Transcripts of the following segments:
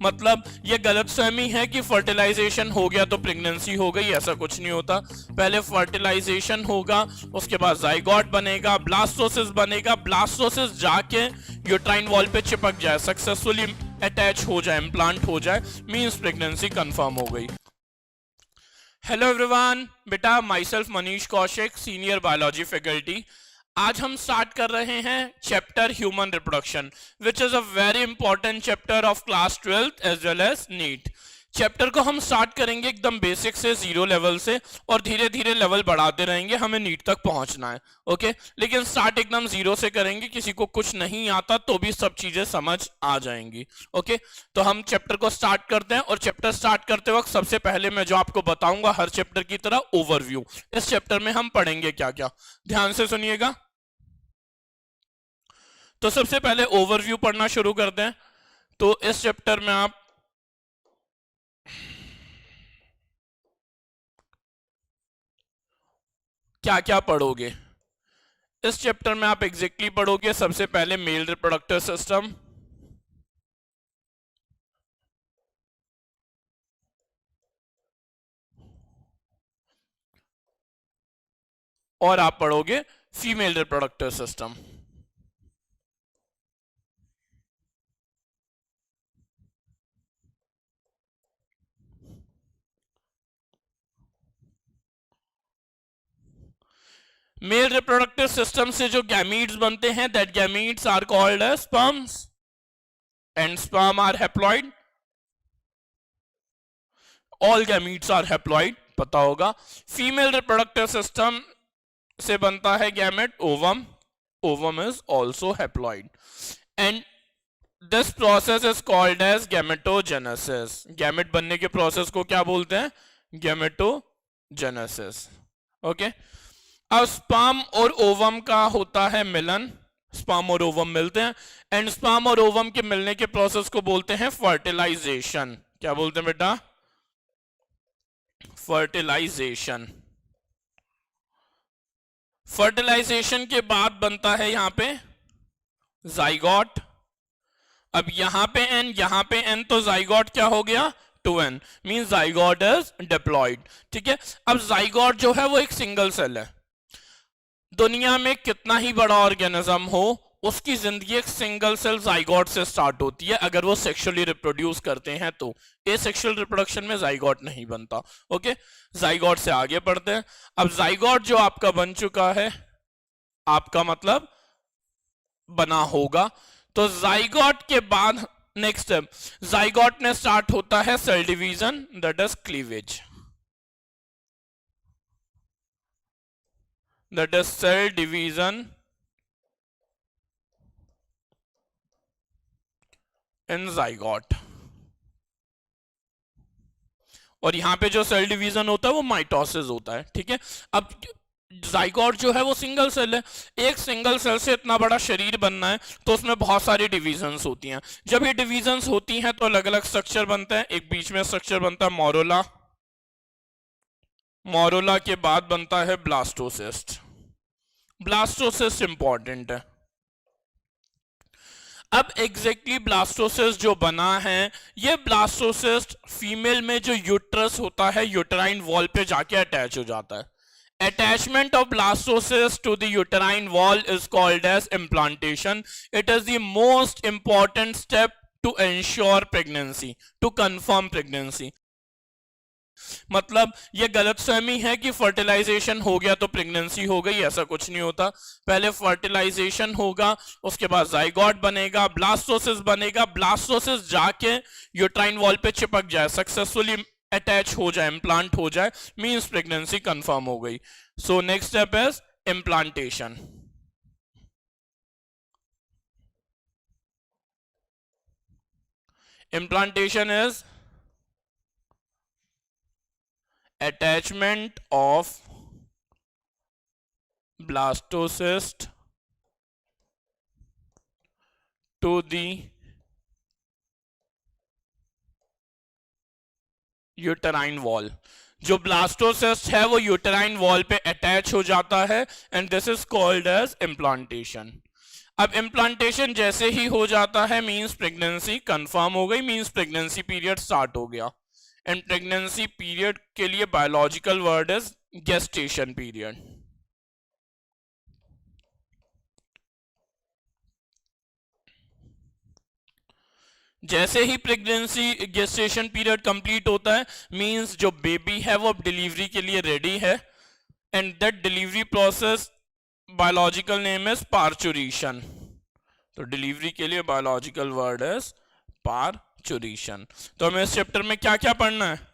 मतलब ये गलतफहमी है कि फर्टिलाइजेशन हो गया तो प्रेगनेंसी हो गई, ऐसा कुछ नहीं होता। पहले फर्टिलाइजेशन होगा, उसके बाद जाइगोट बनेगा, ब्लास्टोसिस बनेगा, ब्लास्टोसिस जाके यूट्राइन वॉल पे चिपक जाए, सक्सेसफुली अटैच हो जाए, इम्प्लांट हो जाए, मींस प्रेगनेंसी कंफर्म हो गई। हेलो एवरीवन, बेटा myself Manish Kaushik, senior biology faculty. आज हम स्टार्ट कर रहे हैं chapter human reproduction, which is a very important chapter of class 12th as well as NEET. Chapter को हम स्टार्ट करेंगे एकदम बेसिक से, 0 लेवल से, और धीरे धीरे लेवल बढ़ाते रहेंगे, हमें नीट तक पहुंचना है। ओके, लेकिन स्टार्ट एकदम 0 से करेंगे, किसी को कुछ नहीं आता तो भी सब चीजें समझ आ जाएंगी। ओके, तो हम चैप्टर को स्टार्ट करते हैं, और चैप्टर स्टार्ट करते वक्त सबसे पहले मैं जो आपको बताऊंगा हर चैप्टर की तरह ओवरव्यू, इस चैप्टर में हम पढ़ेंगे क्या क्या, ध्यान से सुनिएगा। तो सबसे पहले ओवरव्यू पढ़ना शुरू करते हैं। तो इस चैप्टर में आप क्या क्या पढ़ोगे? इस चैप्टर में आप एग्जैक्टली पढ़ोगे सबसे पहले मेल रिप्रोडक्टिव सिस्टम, और आप पढ़ोगे female reproductive system. Male reproductive system से जो गैमीट्स बनते हैं, that gametes are called as sperms, and sperm are haploid. All gametes are haploid, पता होगा। फीमेल रिप्रोडक्टिव सिस्टम से बनता है gamete ovum, ovum is also haploid, and this process is called as gametogenesis. Gamete बनने के process को क्या बोलते हैं? गैमेटोजेनेसिस। ओके, अब स्पर्म और ओवम का होता है मिलन, स्पर्म और ओवम मिलते हैं, एंड स्पर्म और ओवम के मिलने के प्रोसेस को बोलते हैं फर्टिलाइजेशन। क्या बोलते हैं बेटा? फर्टिलाइजेशन। फर्टिलाइजेशन के बाद बनता है यहां पे जाइगोट। अब यहां पे एन, यहां पे एन, तो जाइगोट क्या हो गया? 2n, mean zygote is diploid. ठीक है, अब जाइगोट जो है वो एक सिंगल सेल है। दुनिया में कितना ही बड़ा ऑर्गेनिज्म हो, उसकी जिंदगी एक सिंगल सेल जाइगोट से स्टार्ट होती है, अगर वो सेक्सुअली रिप्रोड्यूस करते हैं तो। एसेक्सुअल रिप्रोडक्शन में जाइगोट नहीं बनता। ओके, जाइगोट से आगे बढ़ते हैं। अब जाइगोट जो आपका बन चुका है, आपका मतलब बना होगा, तो जाइगोट के बाद नेक्स्ट स्टेप, जाइगोट में स्टार्ट होता है cell division, that is cleavage, that is cell division in zygote. और यहां पे जो सेल डिवीजन होता है वो माइटोसिस होता है। ठीक है, अब जाइगोट जो है वो सिंगल सेल है, एक सिंगल सेल से इतना बड़ा शरीर बनना है तो उसमें बहुत सारी डिवीजन्स होती हैं। जब ये डिवीजन्स होती हैं तो अलग अलग स्ट्रक्चर बनते हैं। एक बीच में स्ट्रक्चर बनता है मोरोला, मोरोला के बाद बनता है ब्लास्टोसिस्ट। ब्लास्टोसिस्ट इंपॉर्टेंट है। अब एग्जैक्टली ब्लास्टोसिस्ट जो बना है, ये ब्लास्टोसिस्ट फीमेल में जो यूट्रस होता है, यूटेराइन वॉल पे जाके अटैच हो जाता है। Attachment of blastocyst to the uterine wall is called as implantation. It is the most important step to ensure pregnancy, to confirm pregnancy. मतलब ये गलतफहमी है कि फर्टिलाइजेशन हो गया तो प्रेगनेंसी हो गई, ऐसा कुछ नहीं होता। पहले फर्टिलाइजेशन होगा, उसके बाद जाइगोट बनेगा, ब्लास्टोसिस बनेगा, ब्लास्टोसिस जाके यूट्राइन वॉल पे चिपक जाए, सक्सेसफुली अटैच हो जाए, इम्प्लांट हो जाए, मींस प्रेगनेंसी कंफर्म हो गई। So next step is implantation. Implantation is attachment of blastocyst to the uterine wall. जो ब्लास्टोसिस्ट है वो यूटेराइन वॉल पे अटैच हो जाता है, and this is called as implantation. अब इम्प्लांटेशन जैसे ही हो जाता है मींस प्रेगनेंसी कंफर्म हो गई, मींस प्रेगनेंसी पीरियड स्टार्ट हो गया। एंड प्रेगनेंसी पीरियड के लिए biological word is gestation period. जैसे ही प्रेगनेंसी गेस्टेशन पीरियड कंप्लीट होता है मींस जो बेबी है वो अब डिलीवरी के लिए रेडी है। And that delivery process biological name is parturition. तो डिलीवरी के लिए बायोलॉजिकल वर्ड इज पार्चुरेशन। तो हमें इस चैप्टर में क्या क्या पढ़ना है?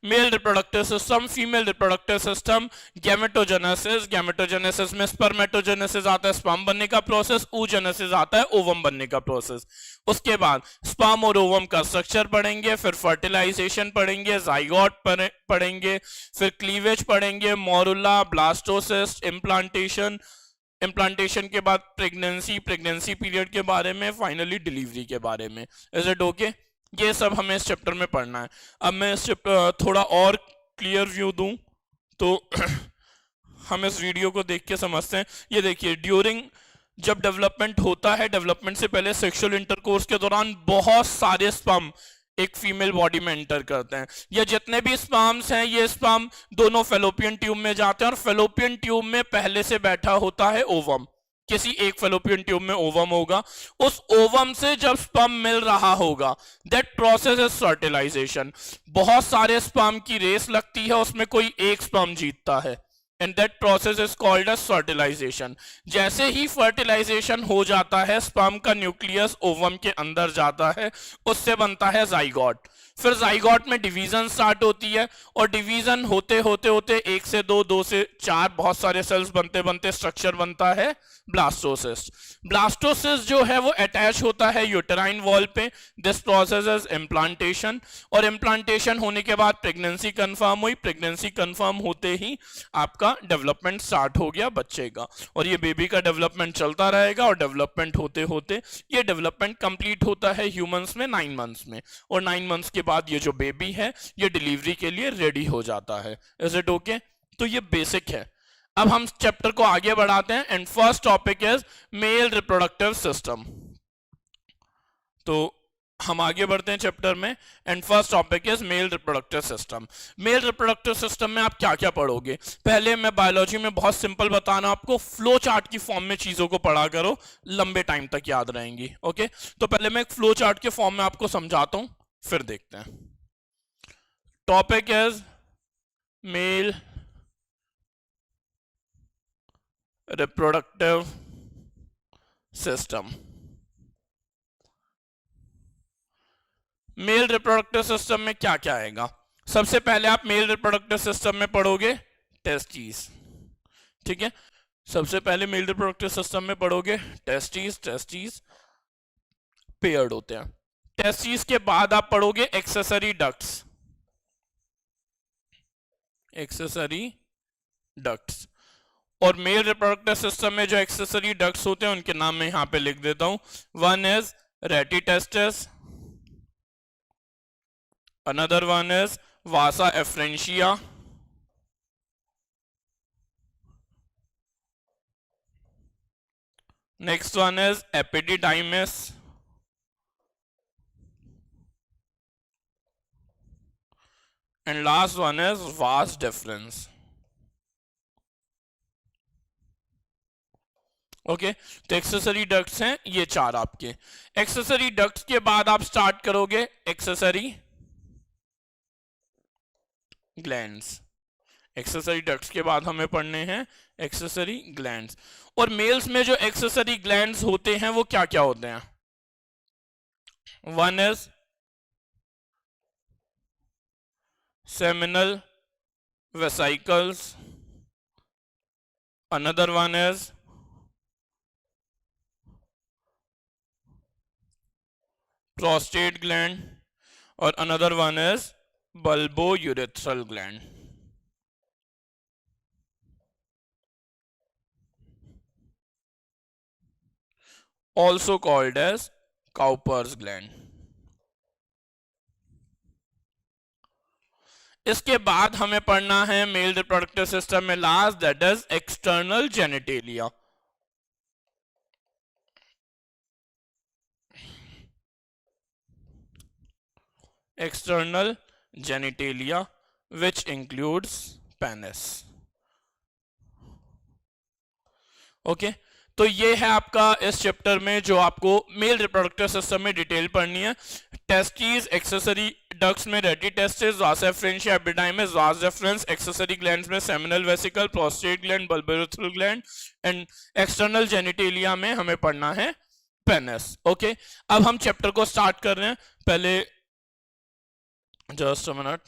Male reproductive system, female reproductive system, gametogenesis, gametogenesis में स्पर्मेटोजेनेसिस आता है स्पर्म बनने का प्रोसेस, oogenesis आता है ओवम बनने का प्रोसेस। उसके बाद स्पर्म और ओवम का स्ट्रक्चर पढ़ेंगे, फिर फर्टिलाइजेशन पढ़ेंगे, जाइगोट पढ़ेंगे, फिर क्लीवेज पढ़ेंगे, मोरुला, ब्लास्टोसिस्ट, इम्प्लांटेशन, इम्प्लांटेशन के बाद प्रेगनेंसी, प्रेगनेंसी पीरियड के बारे में, फाइनली डिलीवरी के बारे में। Is it okay? ये सब हमें इस चैप्टर में पढ़ना है। अब मैं इस चैप्टर थोड़ा और क्लियर व्यू दूं तो हम इस वीडियो को देख के समझते हैं। ये देखिए, ड्यूरिंग जब डेवलपमेंट होता है, डेवलपमेंट से पहले सेक्सुअल इंटरकोर्स के दौरान बहुत सारे स्पर्म एक फीमेल बॉडी में एंटर करते हैं। ये जितने भी स्पर्म्स हैं ये स्पर्म दोनों फेलोपियन ट्यूब में जाते हैं और फेलोपियन ट्यूब में पहले से बैठा होता है ओवम। किसी एक फेलोपियन ट्यूब में ओवम होगा, उस ओवम से जब स्पर्म मिल रहा होगा दैट प्रोसेस इज फर्टिलाइजेशन। बहुत सारे स्पर्म की रेस लगती है, उसमें कोई एक स्पर्म जीतता है and that process is called as fertilization. जैसे ही फर्टिलाइजेशन हो जाता है स्पर्म का न्यूक्लियस ओवम के अंदर जाता है, उससे बनता है जाइगोट। फिर जाइगोट में डिवीजन स्टार्ट होती है और डिवीजन होते होते होते 1 से 2, 2 से 4 बहुत सारे सेल्स बनते बनते स्ट्रक्चर बनता है ब्लास्टोसिस्ट। ब्लास्टोसिस्ट जो है वो अटैच होता है यूटेराइन वॉल पे। This process is implantation. और इम्प्लांटेशन होने के बाद प्रेगनेंसी कंफर्म हुई, प्रेगनेंसी कंफर्म होते ही आपका डेवलपमेंट स्टार्ट हो गया बच्चे का, और ये बेबी का डेवलपमेंट चलता रहेगा और डेवलपमेंट होते होते ये डेवलपमेंट कंप्लीट होता है ह्यूमंस में 9 मंथ्स में, और 9 मंथ्स के बाद ये जो बेबी है ये डिलीवरी के लिए रेडी हो जाता है। Is it okay? तो ये बेसिक है। अब हम चैप्टर को आगे बढ़ाते हैं and first topic is male reproductive system. तो हम आगे बढ़ते हैं चैप्टर में and first topic is male reproductive system. Male reproductive system में आप क्या क्या पढ़ोगे? पहले मैं बायोलॉजी में बहुत सिंपल बताना आपको, फ्लो चार्ट की फॉर्म में चीजों को पढ़ा करो, लंबे टाइम तक याद रहेंगी। ओके, तो पहले मैं एक फ्लो चार्ट के फॉर्म में आपको समझाता हूं, फिर देखते हैं। Topic is male reproductive system. Male reproductive system में क्या क्या आएगा? सबसे पहले आप मेल रिप्रोडक्टिव सिस्टम में पढ़ोगे टेस्टिस। ठीक है, सबसे पहले मेल रिप्रोडक्टिव सिस्टम में पढ़ोगे टेस्टिस। टेस्टिस पेयर्ड होते हैं। टेस्टिस के बाद आप पढ़ोगे एक्सेसरी डक्ट्स। Accessory ducts. और मेल रिप्रोडक्टिव सिस्टम में जो एक्सेसरी डक्ट्स होते हैं उनके नाम मैं यहां पे लिख देता हूं। One is rete testis, another one is vasa efferentia, next one is epididymis, and last one is vas deferens। Okay, तो एक्सेसरी डक्ट्स हैं ये 4 आपके। एक्सेसरी डक्ट्स के बाद आप स्टार्ट करोगे एक्सेसरी ग्लैंड्स। एक्सेसरी डक्ट्स के बाद हमें पढ़ने हैं एक्सेसरी ग्लैंड्स। और मेल्स में जो एक्सेसरी ग्लैंड्स होते हैं वो क्या क्या होते हैं? One is seminal vesicles, another one is prostate gland, और another one is bulbourethral gland। also called as Cowper's gland। इसके बाद हमें पढ़ना है मेल रिप्रोडक्टिव सिस्टम में last, that is external genitalia. external genitalia which includes penis. Okay तो ये है आपका इस चैप्टर में जो आपको मेल रिप्रोडक्टिव सिस्टम में डिटेल पढ़नी है. टेस्टिस, एक्सेसरी डक्ट्स में rete testis, vas efferentia epididymis, vas deferens, accessory glands में seminal vesicle, prostate gland, bulbourethral gland and external genitalia में हमें पढ़ना है पेनिस. ओके अब हम चैप्टर को स्टार्ट कर रहे हैं. पहले जस्ट अ मिनट.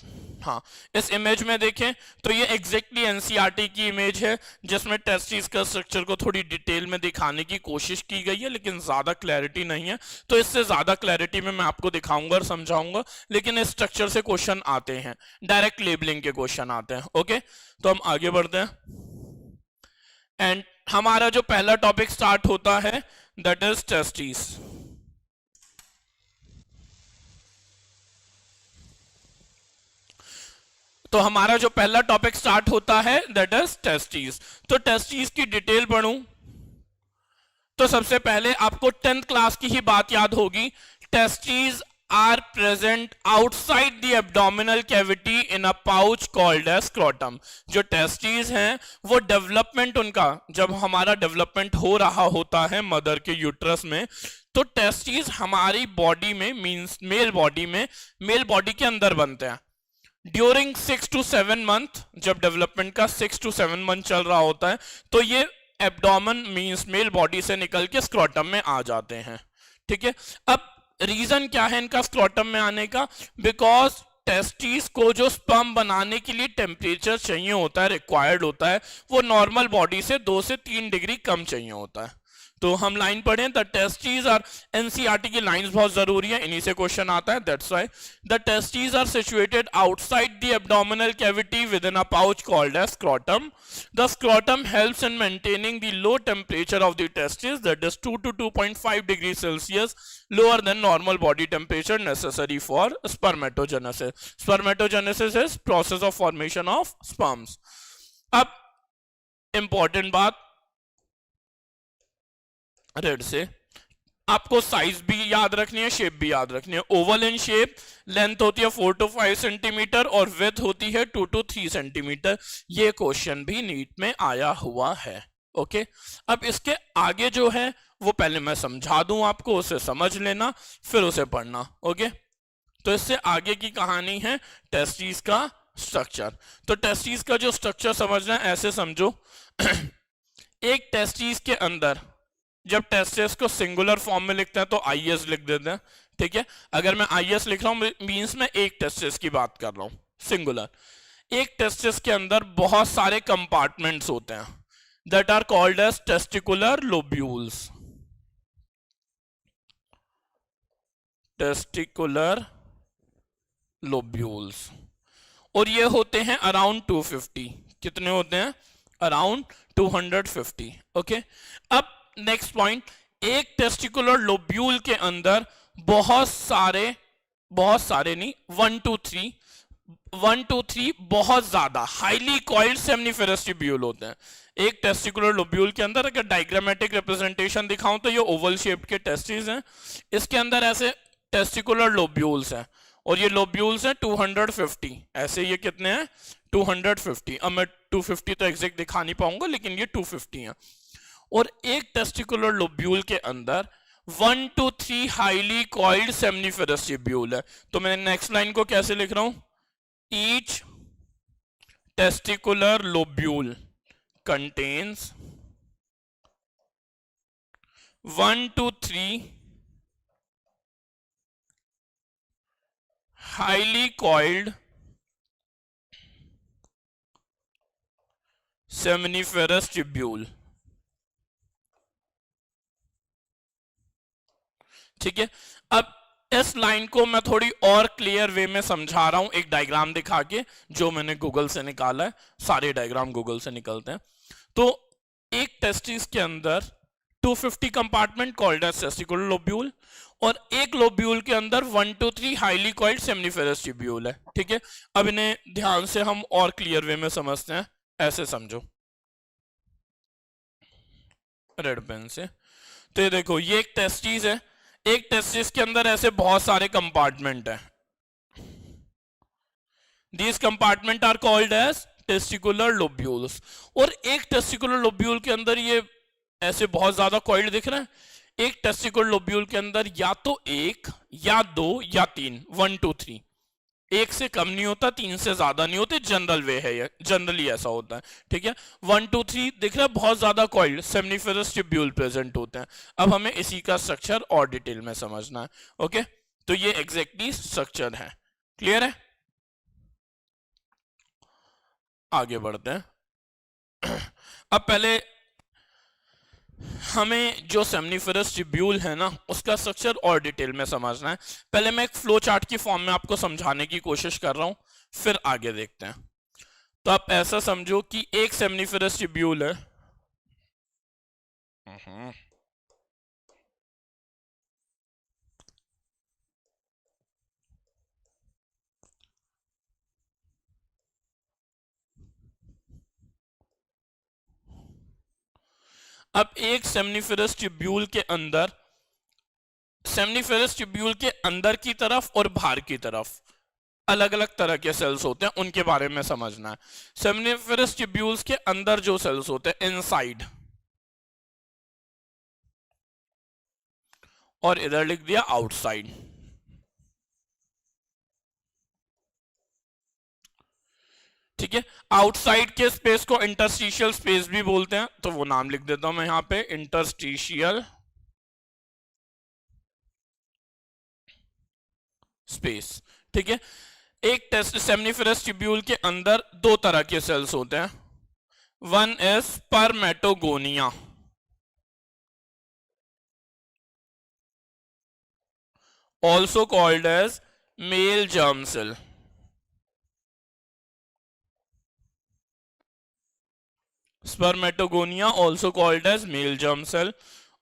हाँ इस इमेज में देखें तो ये एग्जैक्टली एनसीईआरटी की इमेज है जिसमें टेस्टिस का स्ट्रक्चर को थोड़ी डिटेल में दिखाने की कोशिश की गई है लेकिन ज्यादा क्लैरिटी नहीं है. तो इससे ज्यादा क्लैरिटी में मैं आपको दिखाऊंगा और समझाऊंगा लेकिन इस स्ट्रक्चर से क्वेश्चन आते हैं, डायरेक्ट लेबलिंग के क्वेश्चन आते हैं. ओके तो हम आगे बढ़ते हैं एंड हमारा जो पहला टॉपिक स्टार्ट होता है दैट इज टेस्टिस. तो हमारा जो पहला टॉपिक स्टार्ट होता है दैट इज टेस्टिस. तो टेस्टिस की डिटेल पढ़ूं तो सबसे पहले आपको 10th क्लास की ही बात याद होगी. Testis are present outside the abdominal cavity in a pouch called as scrotum. जो टेस्टिस हैं वो डेवलपमेंट उनका जब हमारा डेवलपमेंट हो रहा होता है मदर के यूट्रस में तो टेस्टिस हमारी बॉडी में मींस मेल बॉडी के अंदर बनते हैं. ड्यूरिंग 6 to 7 मंथ जब डेवलपमेंट का 6 to 7 मंथ चल रहा होता है तो ये एब्डोमेन मींस मेल बॉडी से निकल के स्क्रोटम में आ जाते हैं. ठीक है अब रीजन क्या है इनका स्क्रोटम में आने का? बिकॉज टेस्टिस को जो स्पर्म बनाने के लिए टेम्परेचर चाहिए होता है, रिक्वायर्ड होता है, वो नॉर्मल बॉडी से 2 से 3 डिग्री कम चाहिए होता है. तो हम लाइन पढ़ें द टेस्टिस आर, एनसीईआरटी की लाइंस बहुत जरूरी है, इन्हीं से क्वेश्चन आता है. That's why the testis are situated outside the abdominal cavity within a pouch called as scrotum. The scrotum helps in maintaining the low temperature of the testis that is 2 to 2.5 degree Celsius lower than normal body temperature necessary for spermatogenesis. Spermatogenesis is process of formation of sperms. अब important बात red से आपको size भी याद रखनी है, shape भी याद रखनी है. ओवल इन शेप, लेंथ होती है 4 to 5 सेंटीमीटर और विड्थ होती है 2 to 3 सेंटीमीटर. ये क्वेश्चन भी नीट में आया हुआ है. ओके अब इसके आगे जो है वो पहले मैं समझा दूं आपको, उसे समझ लेना फिर उसे पढ़ना. ओके तो इससे आगे की कहानी है टेस्टिस का स्ट्रक्चर. तो टेस्टिस का जो स्ट्रक्चर समझना है ऐसे समझो एक टेस्टिस के अंदर जब टेस्टिस को सिंगुलर फॉर्म में लिखते हैं तो आईएस लिख देते हैं. ठीक है अगर मैं आईएस लिख रहा हूं मींस मैं एक टेस्टिस की बात कर रहा हूं सिंगुलर. एक टेस्टिस के अंदर बहुत सारे कंपार्टमेंट्स होते हैं that are called as testicular lobules. Testicular lobules और ये होते हैं अराउंड 250. कितने होते हैं? अराउंड 250. ओके अब नेक्स्ट पॉइंट, एक टेस्टिकुलर लोब्यूल के अंदर बहुत सारे नहीं 1 to 3 बहुत ज्यादा हाईली कॉइल्ड सेमनीफेरस ट्यूब्यूल होते हैं. एक टेस्टिकुलर लोब्यूल के अंदर अगर डायग्रामेटिक रिप्रेजेंटेशन दिखाऊं तो ये ओवल शेप्ड के टेस्टिस हैं. इसके अंदर ऐसे टेस्टिकुलर लोब्यूल्स हैं और ये लोब्यूल्स हैं 250. ऐसे ये कितने हैं? 250. अब मैं 250 तो एग्जैक्ट दिखा नहीं पाऊंगा लेकिन ये 250 है. और एक टेस्टिकुलर लोब्यूल के अंदर 1 to 3 highly coiled seminiferous tubule है. तो मैं नेक्स्ट लाइन को कैसे लिख रहा हूं? Each testicular lobule contains 1 to 3 highly coiled seminiferous tubule. ठीक है अब इस लाइन को मैं थोड़ी और क्लियर वे में समझा रहा हूं एक डायग्राम दिखा के जो मैंने गूगल से निकाला है. सारे डायग्राम गूगल से निकलते हैं. तो एक टेस्टिस के अंदर 250 compartment called as testicular lobule और एक लोब्यूल के अंदर 1 to 3 highly coiled seminiferous tubule है. ठीक है अब इन्हें ध्यान से हम और क्लियर वे में समझते हैं. ऐसे समझो रेड पेन से. तो ये देखो ये एक टेस्टिस है. एक टेस्टिस के अंदर ऐसे बहुत सारे कंपार्टमेंट हैं. These compartment are called as testicular lobules. और एक टेस्टिकुलर लोब्यूल के अंदर ये ऐसे बहुत ज्यादा कॉइल्ड दिख रहे हैं। एक टेस्टिकुलर लोब्यूल के अंदर या तो एक या दो या तीन, 1 2 3, एक से कम नहीं होता, तीन से ज्यादा नहीं होते, जनरल वे है, जनरली ऐसा होता है, ठीक है। 1 2 3 दिख रहा है, बहुत ज्यादा कॉइल्ड सेमनीफेरस ट्यूब्यूल प्रेजेंट होते हैं। अब हमें इसी का स्ट्रक्चर और डिटेल में समझना है, ओके। तो ये एग्जैक्टली स्ट्रक्चर है, क्लियर है। आगे बढ़ते हैं। अब पहले हमें जो सेमनीफेरस ट्यूब्यूल है ना, उसका स्ट्रक्चर और डिटेल में समझना है। पहले मैं एक फ्लो चार्ट की फॉर्म में आपको समझाने की कोशिश कर रहा हूं, फिर आगे देखते हैं। तो आप ऐसा समझो कि एक सेमनीफेरस ट्यूब्यूल है, अब एक सेमनीफेरस ट्यूब्यूल के अंदर, सेमनीफेरस ट्यूब्यूल के अंदर की तरफ और बाहर की तरफ अलग अलग तरह के सेल्स होते हैं, उनके बारे में समझना है। सेमनीफेरस ट्यूब्यूल्स के अंदर जो सेल्स होते हैं इनसाइड, और इधर लिख दिया आउटसाइड, ठीक है। आउटसाइड के स्पेस को इंटरस्टिशियल स्पेस भी बोलते हैं, तो वो नाम लिख देता हूं मैं यहां पे, इंटरस्टिशियल स्पेस, ठीक है। एक टेस्ट सेमनीफेरस ट्यूब्यूल के अंदर दो तरह के सेल्स होते हैं, one is spermatogonia, also called as male germ cell. Spermatogonia also called as male germ cell.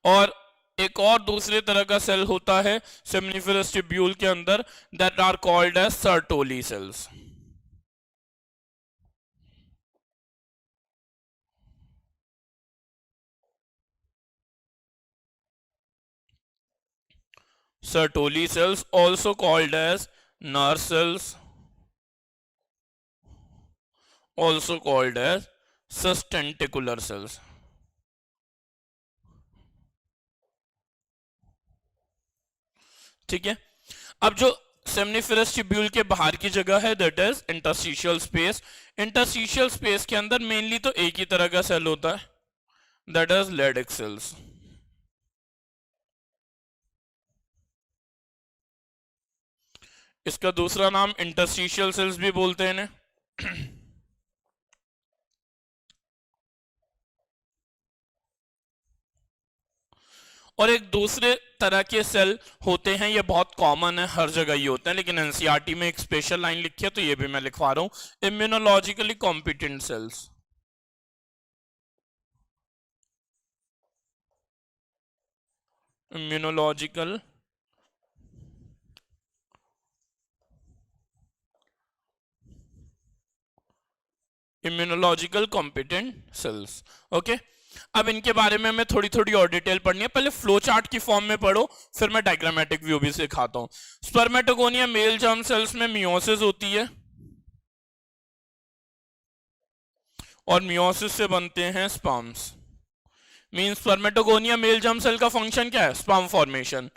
और एक और दूसरे तरह का सेल होता है सेमनीफेरस ट्यूब्यूल के अंदर, that are called as Sertoli cells. Sertoli cells also called as Nurse cells, also called as sustentacular cells. ठीक है। अब जो सेमनीफेरस ट्यूब्यूल के बाहर की जगह है that is interstitial space. Interstitial space के अंदर मेनली तो एक ही तरह का सेल होता है दैट इज लेडिक सेल्स। इसका दूसरा नाम इंटरस्टिशियल सेल्स भी बोलते हैं इन्हें। और एक दूसरे तरह के सेल होते हैं, ये बहुत कॉमन है, हर जगह ये होते हैं, लेकिन एनसीईआरटी में एक स्पेशल लाइन लिखी है तो ये भी मैं लिखवा रहा हूं, immunologically competent cells. Immunological immunological competent cells, okay. अब इनके बारे में हमें थोड़ी थोड़ी और डिटेल पढ़नी है, पहले फ्लो चार्ट की फॉर्म में पढ़ो, फिर मैं डायग्रामेटिक व्यू भी सिखाता हूं। स्पर्मेटोगोनिया मेल जर्म सेल्स में मियोसिस होती है, और मियोसिस से बनते हैं sperms. Mean spermatogonia male germ cell का फंक्शन क्या है? Sperm formation.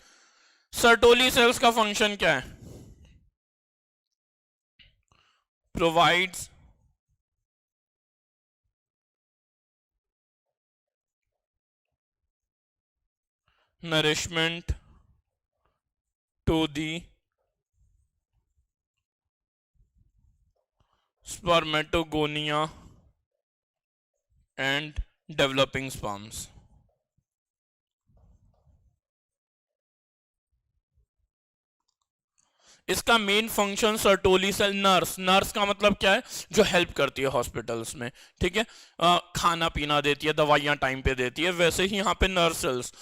सर्टोली सेल्स का फंक्शन क्या है? Provides nourishment to the spermatogonia and developing sperms. इसका main function Sertoli cell, nurse, nurse का मतलब क्या है? जो हेल्प करती है हॉस्पिटल्स में, ठीक है, खाना पीना देती है, दवाइयां टाइम पे देती है, वैसे ही यहाँ पे nurse cells,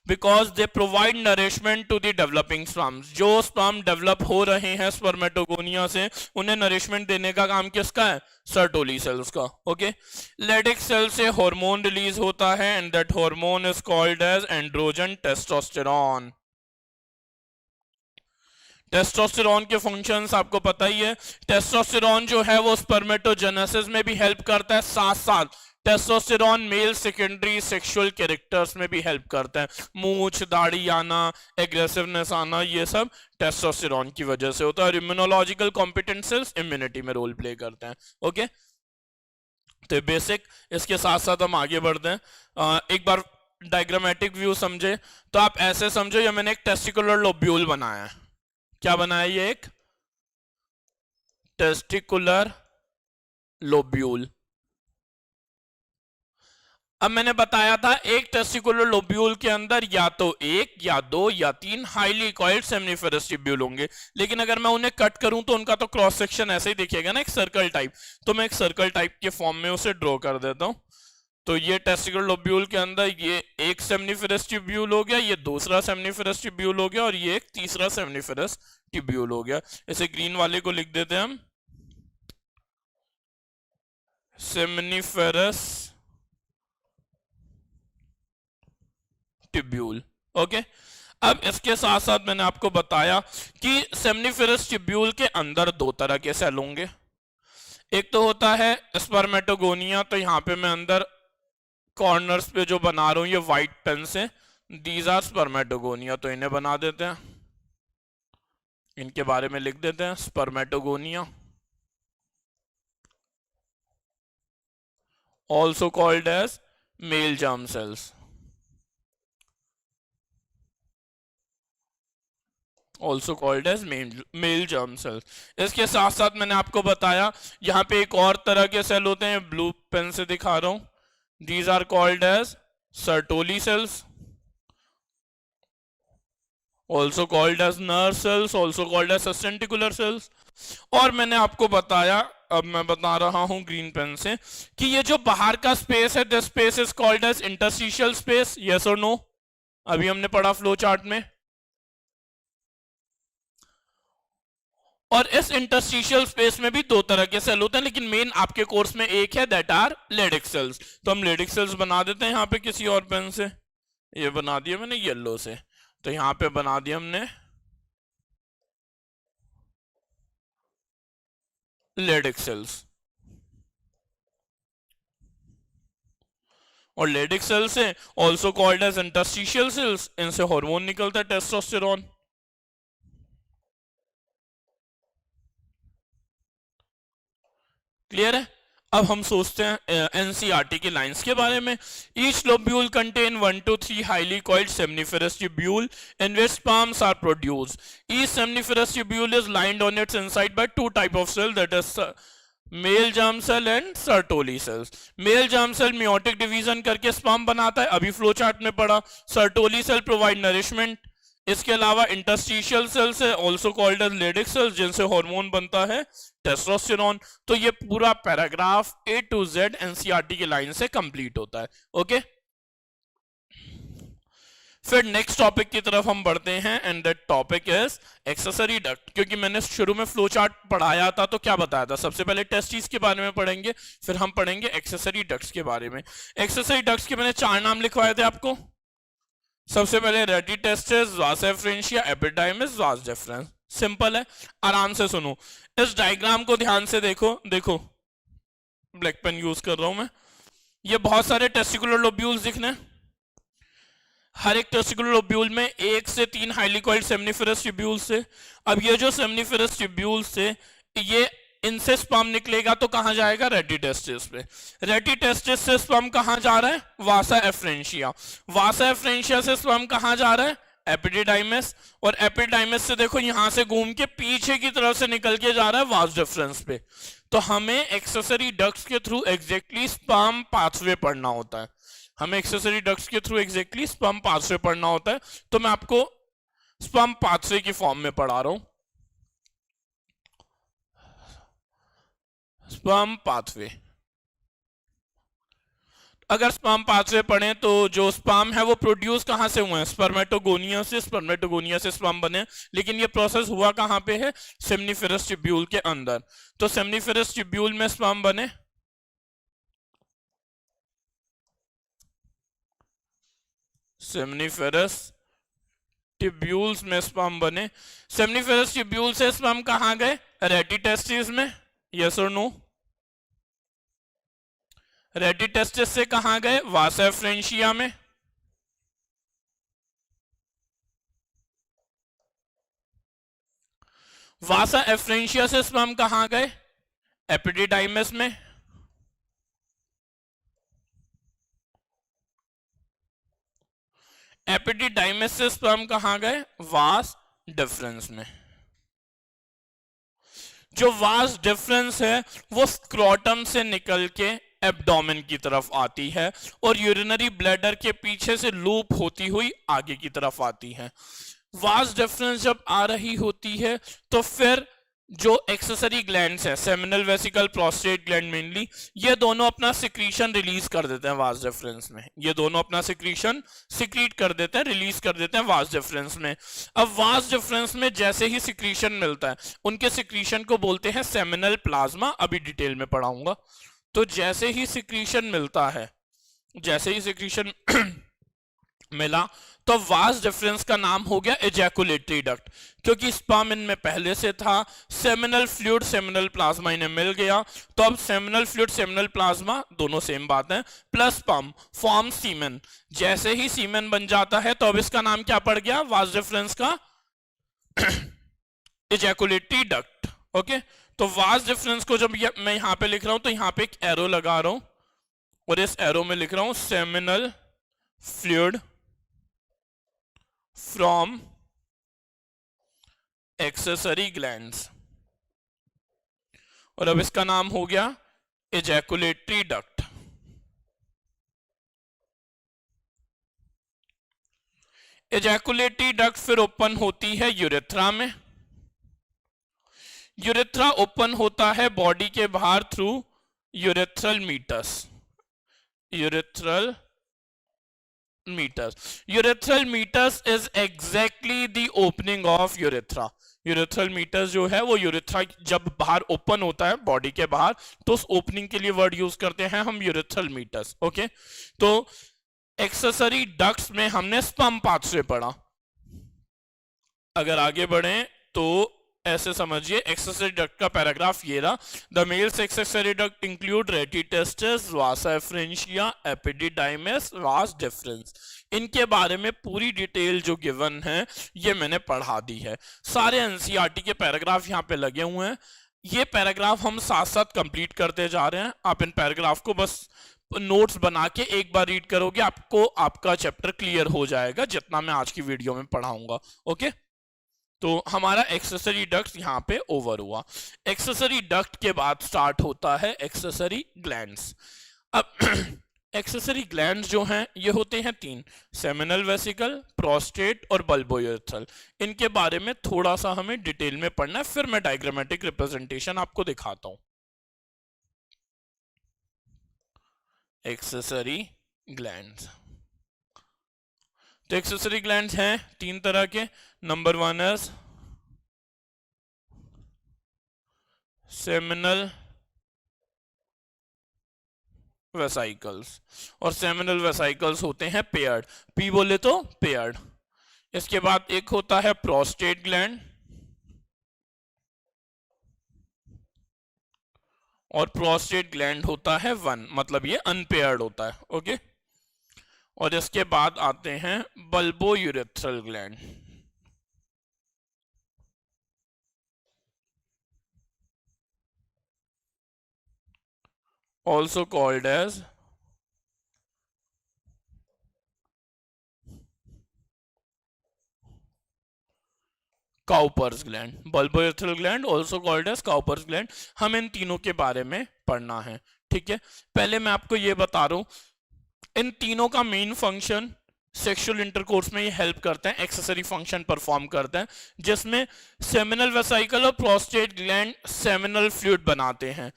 because they provide nourishment to the developing sperms. जो स्पर्म डेवलप हो रहे हैं स्पर्मेटोगोनिया से, उन्हें नरिशमेंट देने का काम किसका है? सर्टोली सेल्स का, ओके। लेडिक सेल से हार्मोन रिलीज होता है and that hormone is called as androgen testosterone, testosterone के फंक्शंस आपको पता ही है। टेस्टोस्टेरोन जो है वो स्पर्मेटोजेनेसिस में भी हेल्प करता है, साथ साथ testosterone male secondary sexual characters में भी हेल्प करता है। मूछ, दाढ़ी आना, एग्रेसिवनेस आना, ये सब टेस्टोस्टेरोन की वजह से होता है। और इम्यूनोलॉजिकल कॉम्पिटेंसेस इम्यूनिटी में रोल प्ले करते हैं। ओके, तो बेसिक, इसके साथ साथ हम आगे बढ़ते हैं। एक बार डायग्रामेटिक व्यू समझे तो आप ऐसे समझो, ये मैंने एक टेस्टिकुलर लोब्यूल बनाया है। क्या बनाया? ये एक टेस्टिकुलर लोब्यूल। अब मैंने बताया था एक टेस्टिकुलर लोब्यूल के अंदर या तो एक या दो या तीन हाईली कॉइल्ड सेमनीफेरस ट्यूब्यूल होंगे, लेकिन अगर मैं उन्हें कट करूं तो उनका तो क्रॉस सेक्शन ऐसे ही दिखेगा ना, एक सर्कल टाइप। तो मैं एक सर्कल टाइप के फॉर्म में उसे ड्रॉ कर देता हूं। तो ये टेस्टिकुलर लोब्यूल के अंदर ये एक सेमनीफेरस ट्यूब्यूल हो गया, ये दूसरा सेमनीफेरस ट्यूब्यूल हो गया, और ये एक तीसरा सेमनीफेरस ट्यूब्यूल हो गया। इसे ग्रीन वाले को लिख देते हैं हम सेमनीफेरस ट्यूब्यूल। ओके, अब इसके साथ साथ मैंने आपको बताया कि सेमनीफेरस ट्यूब्यूल के अंदर दो तरह के सेल होंगे। एक तो होता है स्पर्मेटोगोनिया, तो यहां पे मैं अंदर कॉर्नर्स पे जो बना रहा हूं ये व्हाइट पेन से, दीज आर स्पर्मेटोगोनिया, तो इन्हें बना देते हैं, इनके बारे में लिख देते हैं spermatogonia, also called as male germ cells, also called as male germ cells. इसके साथ साथ मैंने आपको बताया यहां पे एक और तरह के सेल होते हैं, ब्लू पेन से दिखा रहा हूं, these are called as Sertoli cells, also called as nerve cells, also called as sustentacular cells. और मैंने आपको बताया, अब मैं बता रहा हूं ग्रीन पेन से, कि ये जो बाहर का स्पेस है, this space is called as interstitial space, yes और नो? अभी हमने पढ़ा फ्लो चार्ट में। और इस इंटरस्टिशियल स्पेस में भी दो तरह के सेल होते हैं, लेकिन मेन आपके कोर्स में एक है, दैट आर लेडिक सेल्स। तो हम लेडिक सेल्स बना देते हैं यहां पे किसी और पेन से, ये बना दिया मैंने येलो से, तो यहां पे बना दिया हमने लेडिक सेल्स। और लेडिक सेल्स है also called as interstitial cells, इनसे हार्मोन निकलता है टेस्टोस्टेरोन। क्लियर है? अब हम सोचते हैं एनसीईआरटी की लाइंस के बारे में। Each lobule contain 1 to 3 highly coiled seminiferous tubule in which sperms are produced. Each seminiferous tubule is lined on its inside by two type of cell, that is male germ cell and Sertoli cells. Male germ cell meiotic division करके sperm बनाता है, अभी flow chart में पढ़ा। Sertoli cell provide nourishment. इसके अलावा interstitial cells है, also called as Leydig cells, जिनसे हार्मोन बनता है टेस्टोस्टेरोन। तो ये पूरा paragraph A to Z NCERT की लाइन से कंप्लीट होता है। ओके, फिर नेक्स्ट टॉपिक की तरफ हम बढ़ते हैं, and that topic is accessory duct. क्योंकि मैंने शुरू में फ्लो चार्ट पढ़ाया था तो क्या बताया था, सबसे पहले टेस्टिस के बारे में पढ़ेंगे, फिर हम पढ़ेंगे एक्सेसरी डक्ट्स के बारे में। एक्सेसरी डक्ट्स के मैंने 4 नाम लिखवाए थे आपको। सबसे पहले रेडी टेस्टिस, वास efferentia, epididymis, vas deference. Simple है, आराम से सुनो। इस डायग्राम को ध्यान से देखो, देखो ब्लैक पेन यूज कर रहा हूं मैं। ये बहुत सारे टेस्टिकुलर लोब्यूल्स दिखने, हर एक टेस्टिकुलर लोब्यूल में 1 से 3 हाईली कॉइल्ड सेमनीफेरस ट्यूब्यूल्स से। अब ये जो सेमनीफेरस ट्यूब्यूल्स से ये इनसे स्पर्म निकलेगा तो कहां जाएगा, रेडी टेस्टिस पे। रेडी टेस्टिस से स्पर्म कहां जा रहा है, वासा एफ्रेंशिया। वासा एफ्रेंशिया से स्पर्म कहां जा रहा है, एपिडिडाइमिस। और एपिडिडाइमिस से देखो यहां से घूम के पीछे की तरफ से निकल के जा रहा है वास डिफरेंस पे। तो हमें एक्सेसरी डक्ट्स के थ्रू एग्जैक्टली स्पर्म पाथवे पढ़ना होता है, हमें एक्सेसरी डक्ट्स के थ्रू एग्जैक्टली स्पर्म पाथवे पढ़ना होता है। तो मैं आपको स्पर्म पाथवे की फॉर्म में पढ़ा रहा हूं, स्पर्म पाथवे। अगर स्पर्म पाथवे पढ़ें तो जो स्पर्म है वो प्रोड्यूस कहां से हुए हैं, स्पर्मेटोगोनिया से। स्पर्मेटोगोनिया से स्पर्म बने, लेकिन ये प्रोसेस हुआ कहां पे है, सेमनीफेरस ट्यूब्यूल के अंदर। तो सेमनीफेरस ट्यूब्यूल में स्पर्म बने, सेमनीफेरस ट्यूब्यूल्स में स्पर्म बने। सेमनीफेरस ट्यूब्यूल से स्पर्म कहां गए? रेडी टेस्टिस में, यस और नो? रेडी टेस्टिस से कहां गए? वासा एफ्रेंशिया में। वासा एफ्रेंशिया से स्पर्म कहां गए? एपिडिडाइमस में। एपिडिडाइमस से स्पर्म कहां गए? वास डिफरेंस में। जो वास डिफरेंस है वो स्क्रोटम से निकल के एब्डोमेन की तरफ आती है और यूरिनरी ब्लैडर के पीछे से लूप होती हुई आगे की तरफ आती है। वास डिफरेंस जब आ रही होती है तो फिर जो एक्सेसरी ग्लैंड्स है, seminal vesicle, prostate gland mainly, ये दोनों अपना सिक्रीशन रिलीज कर देते हैं वास डिफरेंस में। ये दोनों अपना सिक्रीशन सिक्रीट कर देते हैं, रिलीज कर देते हैं वास डिफरेंस में। अब वास डिफरेंस में जैसे ही सिक्रीशन मिलता है, उनके सिक्रीशन को बोलते हैं सेमिनल प्लाज्मा। अभी डिटेल में पढ़ाऊंगा। तो जैसे ही सिक्रीशन मिलता है, जैसे ही सिक्रीशन मिला, तो वास डिफरेंस का नाम हो गया एजैकुलेटरी डक्ट, क्योंकि स्पर्म इनमें पहले से था। सेमिनल फ्लूइड, सेमिनल प्लाज्मा इन्हें मिल गया, तो अब सेमिनल फ्लूइड, सेमिनल प्लाज्मा दोनों सेम बात है, प्लस स्पर्म फॉर्म सीमेन। जैसे ही सीमेन बन जाता है तो अब इसका नाम क्या पड़ गया वास डिफरेंस का? Ejaculatory duct. ओके, तो वास डिफरेंस को जब मैं यहां पे लिख रहा हूं तो यहां पे एक एरो लगा रहा हूं और इस एरो में लिख रहा हूं seminal fluid from accessory glands, और अब इसका नाम हो गया ejaculatory duct। ejaculatory duct फिर ओपन होती है यूरेथ्रा में। यूरेथ्रा ओपन होता है बॉडी के बाहर through urethral meatus. Urethral meters. Urethral meters is exactly the opening of urethra. Urethral meters जो है वो यूरेथ्रा जब बाहर ओपन होता है बॉडी के बाहर, तो उस ओपनिंग के लिए वर्ड यूज करते हैं हम यूरेथ्रल मीटर्स। ओके, तो एक्सेसरी डक्ट्स में हमने स्पर्म पाथवे पढ़ा। अगर आगे बढ़े तो ऐसे समझिए, एक्सेसरी डक्ट का पैराग्राफ ये रहा। The mails accessory duct include ready testis, Vasa efferentia, epididymis, vas deferens. इनके बारे में पूरी डिटेल जो गिवन है ये मैंने पढ़ा दी है। सारे एनसीईआरटी के पैराग्राफ यहाँ पे लगे हुए हैं। ये पैराग्राफ हम साथ साथ कंप्लीट करते जा रहे हैं। आप इन पैराग्राफ को बस नोट्स बना के एक बार रीड करोगे, आपको आपका चैप्टर क्लियर हो जाएगा जितना मैं आज की वीडियो में पढ़ाऊंगा। ओके, तो हमारा एक्सेसरी डक्ट यहां पे ओवर हुआ। एक्सेसरी डक्ट के बाद स्टार्ट होता है एक्सेसरी ग्लैंड्स। अब एक्सेसरी ग्लैंड्स जो हैं ये होते हैं तीन, सेमिनल वेसिकल, प्रोस्टेट और बल्बोयूरेथ्रल। इनके बारे में थोड़ा सा हमें डिटेल में पढ़ना है, फिर मैं डायग्रामेटिक रिप्रेजेंटेशन आपको दिखाता हूं। एक्सेसरी ग्लैंड्स, तो एक्सेसरी ग्लैंड्स हैं तीन तरह के। नंबर वन है सेमिनल वेसाइकल्स, और सेमिनल वेसाइकल्स होते हैं पेयर्ड, पी बोले तो पेयर्ड। इसके बाद एक होता है प्रोस्टेट ग्लैंड, और प्रोस्टेट ग्लैंड होता है वन, मतलब ये अनपेयर्ड होता है। ओके, और इसके बाद आते हैं bulbourethral gland, also called as Cowper's gland. Bulbourethral gland also called as Cowper's gland. हम इन तीनों के बारे में पढ़ना है। ठीक है, पहले मैं आपको ये बता रहा हूं इन तीनों का मेन फंक्शन सेक्सुअल इंटरकोर्स में ये हेल्प करते हैं, एक्सेसरी फंक्शन परफॉर्म करते हैं, जिसमें सेमिनल वेसाइकल और प्रोस्टेट ग्लैंड सेमिनल फ्लूइड बनाते हैं।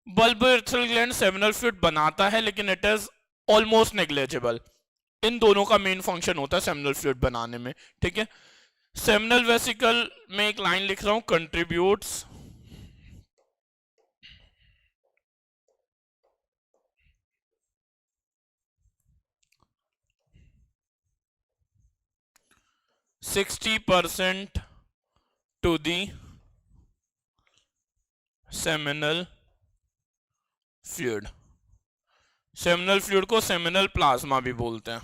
बल्बोयूरेथ्रल ग्लैंड सेमिनल फ्लूइड बनाता है लेकिन इट इज ऑलमोस्ट नेग्लिजिबल। इन दोनों का मेन फंक्शन होता है सेमिनल फ्लूइड बनाने में। ठीक है, सेमिनल वेसिकल में एक लाइन लिख रहा हूं, contributes 60% to the seminal fluid. Seminal fluid को सेमिनल प्लाज्मा भी बोलते हैं।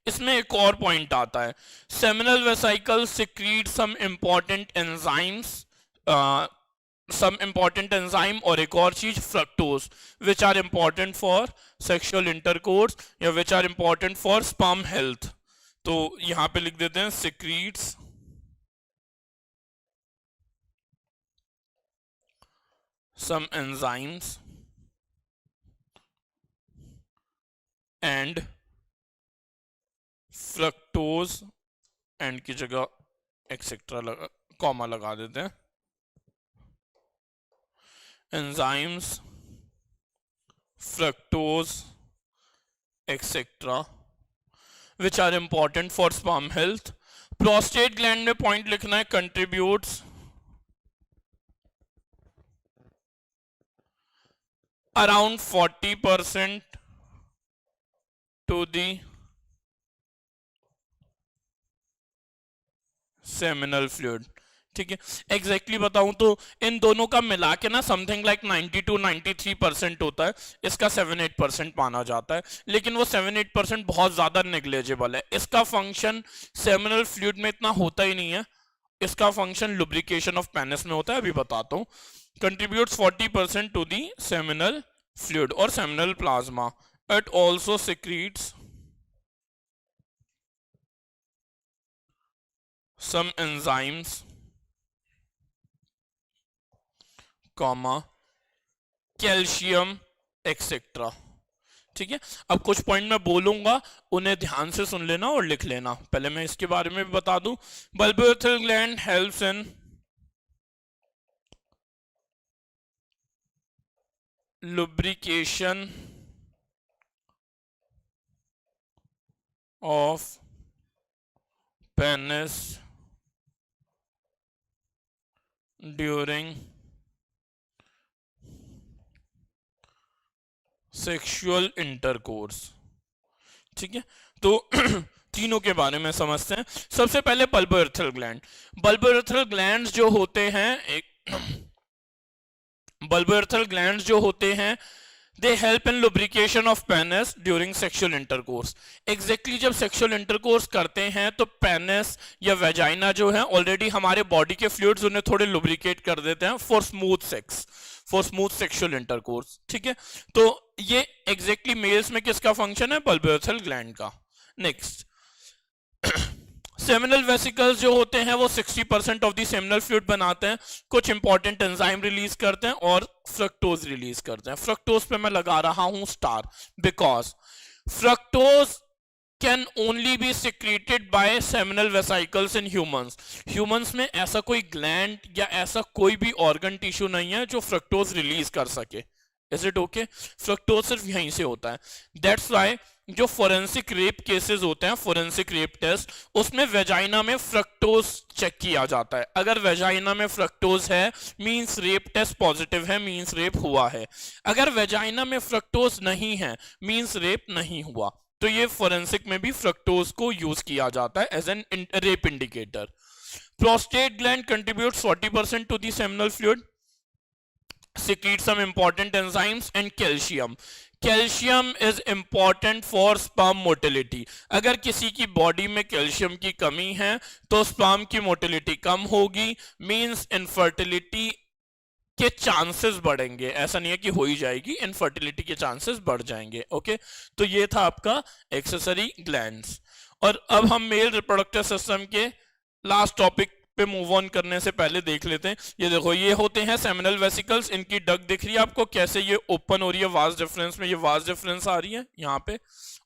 इसमें एक और पॉइंट आता है, seminal vesicle secrete some important enzymes, some important enzyme, और एक और चीज fructose, which are important for sexual intercourse या which are important for sperm health. तो यहां पे लिख देते हैं secretes some enzymes and fructose and की जगह एक्सेट्रा लगा, कॉमा लगा देते हैं, enzymes fructose etc which are important for sperm health। Prostate gland में पॉइंट लिखना है, contributes around 40% to the seminal fluid। ठीक है, एग्जैक्टली बताऊं तो इन दोनों का मिला के ना समथिंग लाइक 90 to 93% होता है, इसका 7-8% माना जाता है, लेकिन वो 7-8% बहुत ज्यादा नेग्लेजेबल है। इसका फंक्शन सेमिनल फ्लूइड में इतना होता ही नहीं है, इसका फंक्शन लुब्रिकेशन ऑफ पेनिस में होता है, अभी बताता हूं। Contributes 40% to the seminal fluid और seminal plasma. It also secretes some enzymes comma calcium etcetera. ठीक है, अब कुछ पॉइंट मैं बोलूंगा, उन्हें ध्यान से सुन लेना और लिख लेना। पहले मैं इसके बारे में भी बता दूं, bulbourethral gland helps in lubrication of penis during sexual intercourse। ठीक है, तो तीनों के बारे में समझते हैं। सबसे पहले बल्बोरेथ्रल ग्लैंड। बल्बोरेथ्रल ग्लैंड्स जो होते हैं, एक बल्बोरेथ्रल ग्लैंड्स जो होते हैं, they help in lubrication of penis during sexual intercourse. Exactly जब सेक्सुअल इंटरकोर्स करते हैं तो पेनिस या वेजाइना जो है, ऑलरेडी हमारे बॉडी के फ्लूइड्स उन्हें थोड़े लुब्रिकेट कर देते हैं for smooth sex, for smooth sexual intercourse. ठीक है, तो ये एग्जैक्टली मेल्स में किसका फंक्शन है? बल्बोरेथ्रल ग्लैंड का। नेक्स्ट, सेमिनल वेसिकल्स जो होते हैं वो 60% ऑफ द सेमिनल फ्लूइड बनाते हैं, कुछ इंपॉर्टेंट एंजाइम रिलीज करते हैं और फ्रक्टोज रिलीज करते हैं। फ्रक्टोज पे मैं लगा रहा हूं star, because fructose can only be secreted by seminal vesicles in humans. Humans में ऐसा कोई ग्लैंड या ऐसा कोई भी ऑर्गन टिश्यू नहीं है जो फ्रक्टोज रिलीज कर सके। Is it okay? फ्रक्टोज सिर्फ यहीं से होता है। दैट्स व्हाई जो फोरेंसिक रेप केसेस होते हैं, फोरेंसिक रेप टेस्ट, उसमें वेजाइना में फ्रक्टोज चेक किया जाता है। अगर वेजाइना में फ्रक्टोज है मींस रेप टेस्ट पॉजिटिव है, मींस रेप हुआ है। अगर वेजाइना में फ्रक्टोज नहीं है मींस रेप नहीं हुआ। तो ये फोरेंसिक में भी फ्रक्टोज को यूज किया जाता है as an rape indicator. Prostate gland contributes 40% to the seminal fluid, secrete some important enzymes, and calcium। Calcium is important for sperm motility. अगर किसी की बॉडी में कैल्शियम की कमी है तो स्पर्म की मोटिलिटी कम होगी, मींस इनफर्टिलिटी के चांसेस बढ़ेंगे। ऐसा नहीं है कि हो ही जाएगी, इनफर्टिलिटी के चांसेस बढ़ जाएंगे। ओके, तो ये था आपका एक्सेसरी ग्लैंड्स। और अब हम मेल रिप्रोडक्टिव सिस्टम के लास्ट टॉपिक पे मूव ऑन करने से पहले देख लेते हैं। ये देखो, ये होते हैं सेमिनल वेसिकल्स। इनकी डक दिख रही है आपको कैसे ये ओपन हो रही है वाज डिफरेंस में, ये वाज डिफरेंस आ रही है यहाँ पे,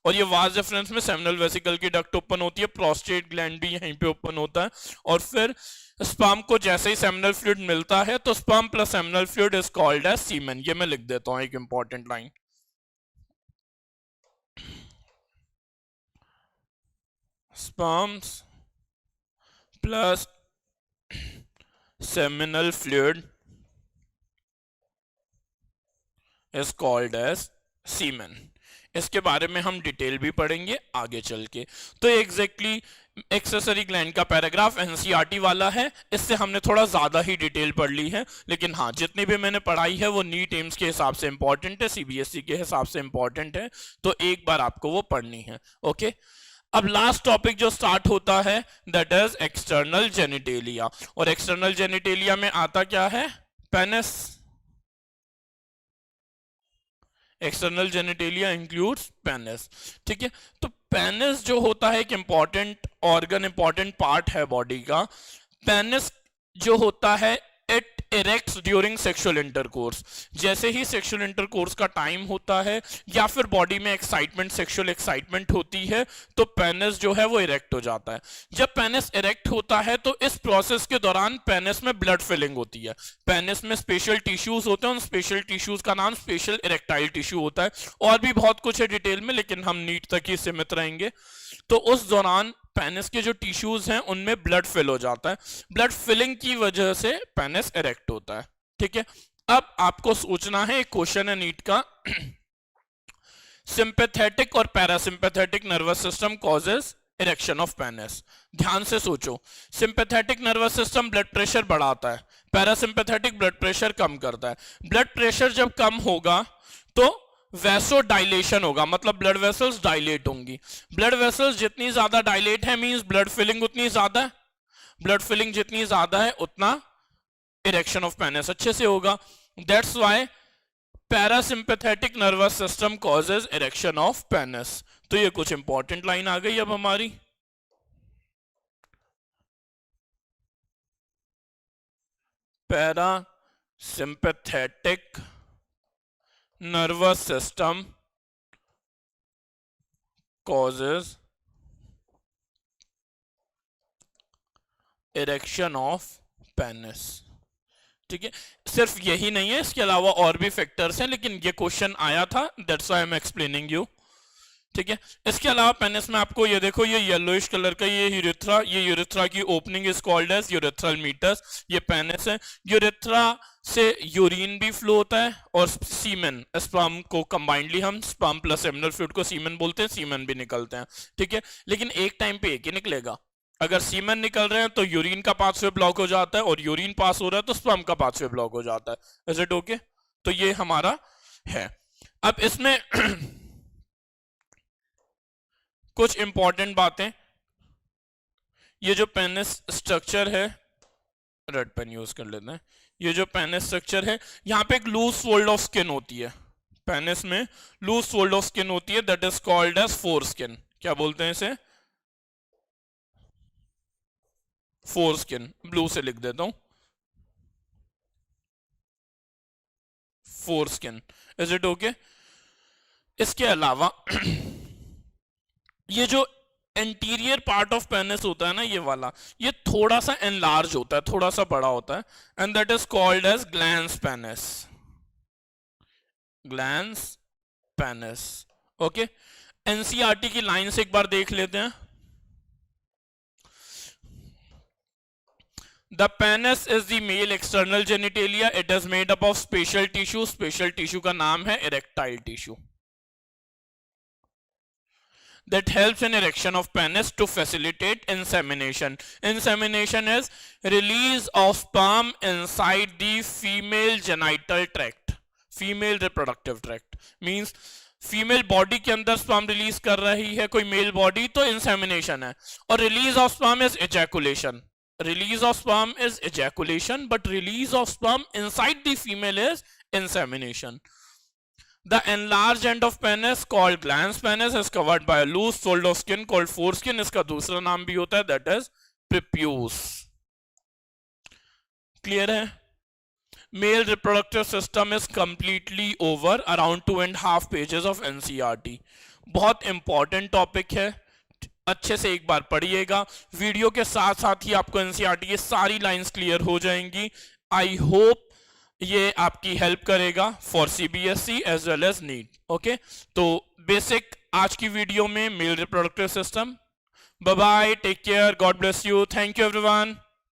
और ये वाज डिफरेंस में सेमिनल वेसिकल की डक्ट ओपन होती है। प्रोस्टेट ग्लैंड भी यहीं पे ओपन होता है। और फिर स्पर्म को जैसे ही सेमिनल फ्लूइड मिलता है तो sperm plus seminal fluid is called as semen. ये मैं लिख देता हूं एक important line, sperms plus seminal fluid is called as semen. इसके बारे में हम डिटेल भी पढ़ेंगे आगे चल के। तो एग्जैक्टली एक्सेसरी ग्लैंड का पैराग्राफ एनसीईआरटी वाला है, इससे हमने थोड़ा ज्यादा ही डिटेल पढ़ ली है, लेकिन हाँ जितनी भी मैंने पढ़ाई है वो नीट एम्स के हिसाब से इंपॉर्टेंट है, सीबीएसई के हिसाब से इंपॉर्टेंट है, तो एक बार आपको वो पढ़नी है। ओके, अब लास्ट टॉपिक जो स्टार्ट होता है दैट इज एक्सटर्नल जेनिटेलिया। और एक्सटर्नल जेनिटेलिया में आता क्या है? Penis. External genitalia includes penis. ठीक है, तो पेनिस जो होता है एक इंपॉर्टेंट ऑर्गन, इंपॉर्टेंट पार्ट है बॉडी का। पेनिस जो होता है it erects during sexual intercourse. जैसे ही सेक्सुअल इंटरकोर्स का टाइम होता है या फिर बॉडी में एक्साइटमेंट, सेक्सुअल एक्साइटमेंट होती है, तो पेनिस जो है वो इरेक्ट हो जाता है। जब पेनिस इरेक्ट होता है तो इस प्रोसेस के दौरान पेनिस में ब्लड फिलिंग होती है। पेनिस में स्पेशल टिश्यूज होते हैं, उन स्पेशल टिश्यूज का नाम स्पेशल इरेक्टाइल टिश्यू होता है। और भी बहुत कुछ है डिटेल में, लेकिन हम नीट तक ही सीमित रहेंगे। तो उस दौरान पेनिस के जो टिश्यूज हैं उनमें ब्लड फिल हो जाता है। ब्लड फिलिंग की वजह से पेनिस इरेक्ट होता है। ठीक है, अब आपको सोचना है, एक क्वेश्चन है नीट का, सिंपैथेटिक और parasympathetic nervous system causes erection of penis. ध्यान से सोचो, sympathetic nervous system blood pressure बढ़ाता है, पैरासिम्पैथेटिक ब्लड प्रेशर कम करता है। ब्लड प्रेशर जब कम होगा तो वैसो डायलेशन होगा, मतलब ब्लड वेसल्स डायलेट होंगी। ब्लड वेसल्स जितनी ज्यादा डायलेट है मींस ब्लड फिलिंग उतनी ज्यादा है। ब्लड फिलिंग जितनी ज्यादा है उतना इरेक्शन ऑफ पेनिस अच्छे से होगा। That's why parasympathetic nervous system causes erection of penis. तो ये कुछ इंपॉर्टेंट लाइन आ गई अब हमारी। Parasympathetic nervous system causes erection of penis। ठीक है, सिर्फ यही नहीं है, इसके अलावा और भी फैक्टर्स हैं, लेकिन ये क्वेश्चन आया था, that's why I am explaining you. ठीक है, इसके अलावा पेनिस में आपको ये देखो, ये येलोइश कलर का ये यूरेथ्रा, ये यूरेथ्रा की opening is called as urethral meatus. ये पेनिस है। यूरेथ्रा से यूरिन भी फ्लो होता है और सीमेन, स्पर्म को कंबाइंडली हम स्पर्म प्लस सेमिनल फ्लूइड को सीमेन बोलते हैं, सीमेन भी निकलते हैं। ठीक है, लेकिन एक टाइम पे एक ही निकलेगा। अगर सीमेन निकल रहे हैं तो यूरिन का पाथवे ब्लॉक हो जाता है, और यूरिन पास हो रहा है तो स्पर्म का पाथवे ब्लॉक हो जाता है। Is it okay? तो ये हमारा है। अब इसमें कुछ इंपॉर्टेंट बातें, ये जो पेनिस स्ट्रक्चर है, रेड पेन यूज कर लेते हैं। ये जो पेनिस स्ट्रक्चर है, यहाँ पे एक लूज फोल्ड ऑफ स्किन होती है। पेनिस में लूज फोल्ड ऑफ स्किन होती है, that is called as foreskin. क्या बोलते हैं इसे? Four skin. ब्लू से लिख देता हूं, four skin. Is it okay? इसके अलावा ये जो एंटीरियर पार्ट ऑफ पेनिस होता है ना, ये वाला, ये थोड़ा सा एनलार्ज होता है, थोड़ा सा बड़ा होता है, and that is called as glans penis. Glans penis. Okay, NCERT की लाइंस एक बार देख लेते हैं। The penis is the male external genitalia. It is made up of special tissue. Special tissue का नाम है erectile tissue. That helps in erection of penis to facilitate insemination. Insemination is release of sperm inside the female genital tract. Female reproductive tract means female body के अंदर sperm release कर रही है कोई mail body, तो insemination है। और release of sperm is ejaculation. Release of sperm is ejaculation, but release of sperm inside the female is insemination. The enlarged end of penis called glans penis is covered by a loose fold of skin called foreskin. इसका दूसरा नाम भी होता है, that is prepuce. Clear है? Male reproductive system is completely over. Around 2.5 pages of NCERT. बहुत important topic है, अच्छे से एक बार पढ़िएगा। वीडियो के साथ साथ ही आपको एनसीईआरटी की सारी लाइंस क्लियर हो जाएंगी। आई होप ये आपकी हेल्प करेगा for CBSE as well as NEET. Okay, तो बेसिक आज की वीडियो में male reproductive system. Bye bye, take care, God bless you, thank you everyone.